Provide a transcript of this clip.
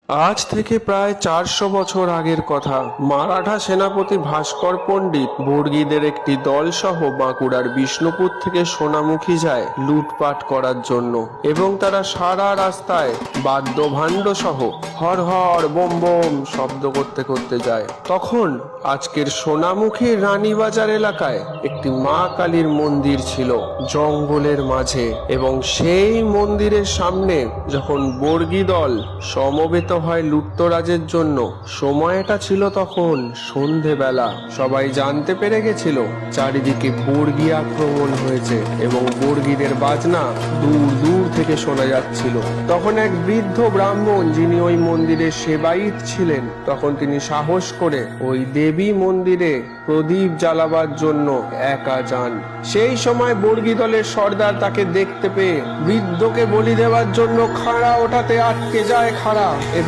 আজ থেকে প্রায় 400 বছর আগের কথা। মারাঠা সেনাপতি ভাস্কর পণ্ডিত বর্গীদের একটি দল সহ বাঁকুড়ার বিষ্ণুপুর থেকে সোনামুখী যায় লুটপাট করার জন্য, এবং তারা সারা রাস্তায় বাদ্যভাণ্ড সহ হর হর বোম বোম শব্দ করতে করতে যায়। তখন আজকের সোনামুখীর রানীবাজার এলাকায় একটি মা কালীর মন্দির ছিল জঙ্গলের মাঝে, এবং সেই মন্দিরের সামনে যখন বর্গী দল সমবেত হয় লুটতরাজের জন্য, সময়টা ছিল তখন সন্ধেবেলা। সবাই জানতে পেরে গেছিল চারিদিকে বর্গী আক্রমণ হয়েছে এবং বর্গীদের বাজনা দূর দূর থেকে শোনা যাচ্ছিল। তখন এক বৃদ্ধ ব্রাহ্মণ, যিনি ওই মন্দিরের সেবায়িত ছিলেন, তখন তিনি সাহস করে ওই দেবী মন্দিরে প্রদীপ জ্বালাবার জন্য একা যান। সেই সময় বর্গী দলের সর্দার তাকে দেখতে পেয়ে বৃদ্ধকে বলি দেওয়ার জন্য খাড়া ওঠাতে আটকে যায় খাড়া, এবং